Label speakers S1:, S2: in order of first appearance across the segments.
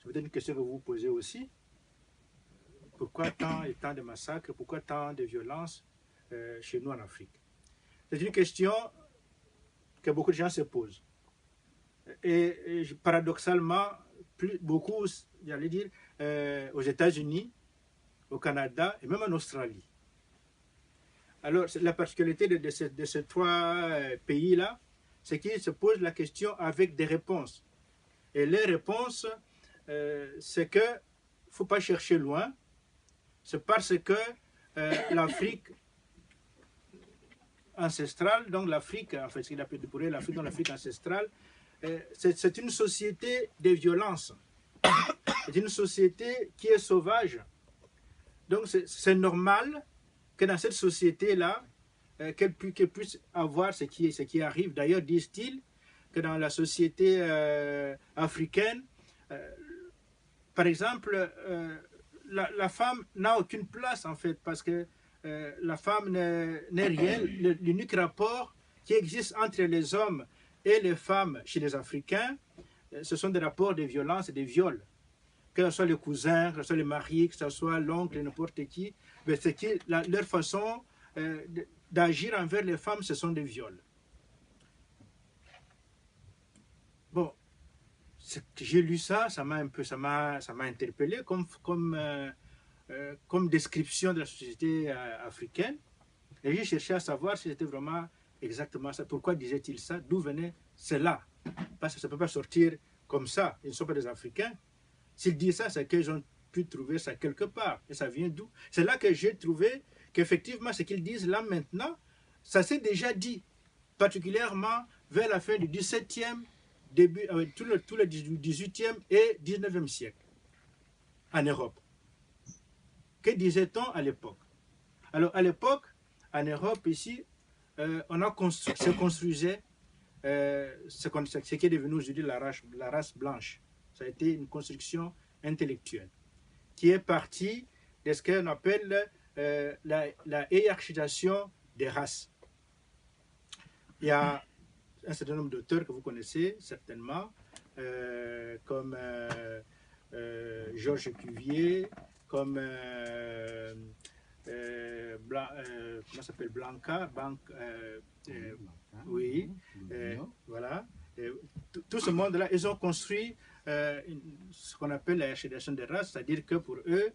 S1: c'est peut-être une question que vous vous posez aussi. Pourquoi tant et tant de massacres? Pourquoi tant de violences chez nous en Afrique? C'est une question que beaucoup de gens se posent. Et paradoxalement, beaucoup, j'allais dire, aux États-Unis, au Canada et même en Australie. Alors, la particularité de ces trois pays-là, c'est qu'ils se posent la question avec des réponses. Et les réponses, c'est qu'il ne faut pas chercher loin. C'est parce que l'Afrique ancestrale, donc l'Afrique, en fait, ce qu'il appelle pour l'Afrique, dans l'Afrique ancestrale, c'est une société de violence. C'est une société qui est sauvage. Donc, c'est normal que dans cette société-là, qu'elle puisse avoir ce qui arrive. D'ailleurs, disent-ils que dans la société africaine, par exemple, la femme n'a aucune place, en fait, parce que la femme n'est rien. L'unique rapport qui existe entre les hommes et les femmes chez les Africains, ce sont des rapports de violence et de viols. Que ce soit les cousins, que ce soit les mariés, que ce soit l'oncle, n'importe qui, leur façon d'agir envers les femmes, ce sont des viols. Bon, j'ai lu ça, ça m'a interpellé comme description de la société africaine. Et j'ai cherché à savoir si c'était vraiment exactement ça. Pourquoi disait-il ça? D'où venait cela? Parce que ça ne peut pas sortir comme ça. Ils ne sont pas des Africains. S'ils disent ça, c'est qu'ils ont pu trouver ça quelque part. Et ça vient d'où? C'est là que j'ai trouvé qu'effectivement, ce qu'ils disent là maintenant, ça s'est déjà dit, particulièrement vers la fin du 17e, début, tout le 18e et 19e siècle, en Europe. Que disait-on à l'époque? Alors, à l'époque, en Europe, ici, se construisait ce qui est devenu aujourd'hui la race blanche. Ça a été une construction intellectuelle qui est partie de ce qu'on appelle la hiérarchisation des races. Il y a un certain nombre d'auteurs que vous connaissez certainement, comme Georges Cuvier, comme comment s'appelle Blanca, oui, voilà. Tout ce monde-là, ils ont construit ce qu'on appelle la hiérarchisation des races, c'est-à-dire que pour eux,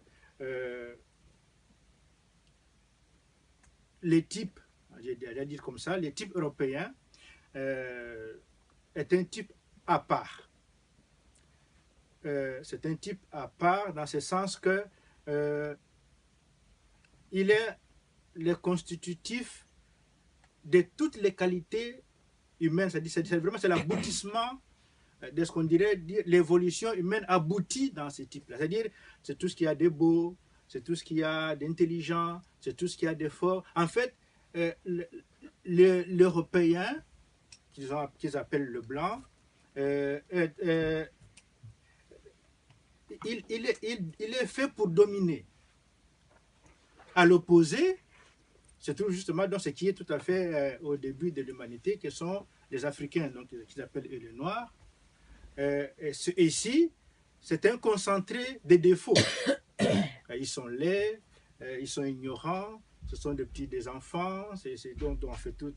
S1: les types, j'allais dire comme ça, les types européens est un type à part. C'est un type à part dans ce sens que il est le constitutif de toutes les qualités humaines. C'est vraiment l'aboutissement de ce qu'on dirait l'évolution humaine aboutie dans ce type-là. C'est-à-dire, c'est tout ce qu'il y a de beau, c'est tout ce qu'il y a d'intelligent, c'est tout ce qu'il y a de fort. En fait, l'Européen, qu'ils appellent le blanc, il est fait pour dominer. À l'opposé, se trouve justement dans ce qui est tout à fait au début de l'humanité, que sont les Africains, donc qu'ils appellent les Noirs. Ici, c'est un concentré des défauts. Ils sont laids, ils sont ignorants, ce sont des enfants, donc on fait tout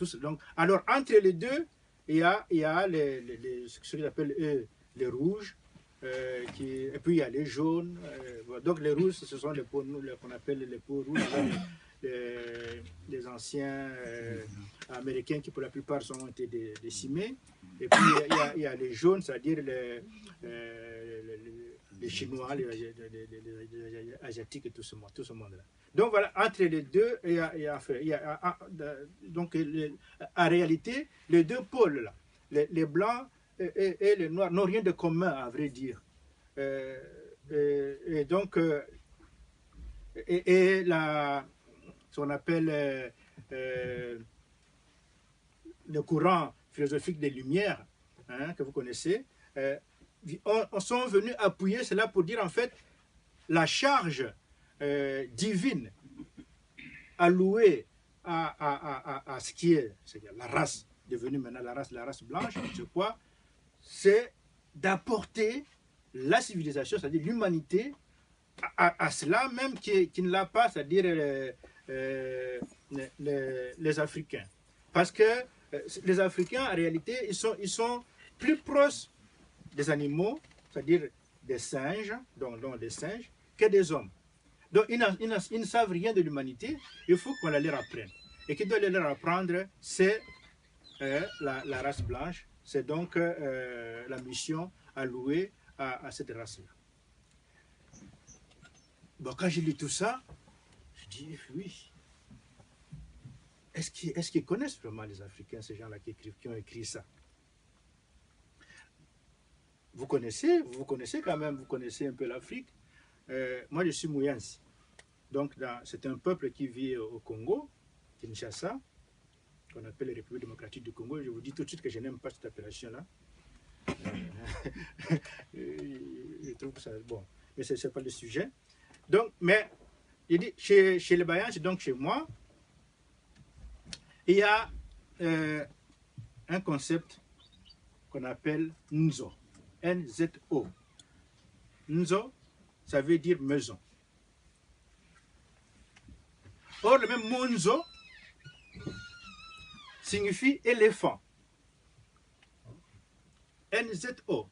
S1: ça. Donc, alors, entre les deux, il y a ce qu'ils appellent eux, les rouges, et puis il y a les jaunes. Donc les rouges, ce sont les peaux qu'on appelle les peaux rouges, les anciens américains qui pour la plupart ont été décimés. Et puis il y a les jaunes, c'est-à-dire les Chinois, les Asiatiques et tout ce monde-là. Donc voilà, entre les deux, donc en réalité, les deux pôles-là, les blancs et les noirs n'ont rien de commun, à vrai dire. Et donc, ce qu'on appelle le courant philosophique des Lumières, que vous connaissez, sont venus appuyer cela pour dire en fait la charge divine allouée à ce qui est, c'est-à-dire la race, devenue maintenant la race blanche, je crois, c'est d'apporter la civilisation, c'est-à-dire l'humanité, à cela même qui ne l'a pas, c'est-à-dire les Africains. Parce que les Africains, en réalité, ils sont plus proches des animaux, c'est-à-dire des singes, donc des singes, que des hommes. Donc ils ne savent rien de l'humanité, il faut qu'on leur apprenne. Et qui doit leur apprendre, c'est la race blanche, c'est donc la mission allouée à cette race-là. Bon, quand j'ai lu tout ça, je dis oui. Est-ce qu'ils connaissent vraiment les Africains, ces gens-là qui ont écrit ça? Vous connaissez quand même, vous connaissez un peu l'Afrique. Moi, je suis Mouyansi. Donc, c'est un peuple qui vit au Congo, Kinshasa, qu'on appelle la République démocratique du Congo. Je vous dis tout de suite que je n'aime pas cette appellation-là. Je trouve ça bon, mais ce n'est pas le sujet. Donc, mais il dit, chez les Bayans, donc chez moi, il y a un concept qu'on appelle Nzo. N-Z-O. Nzo, ça veut dire maison. Or, le même mot Nzo signifie éléphant. N-Z-O.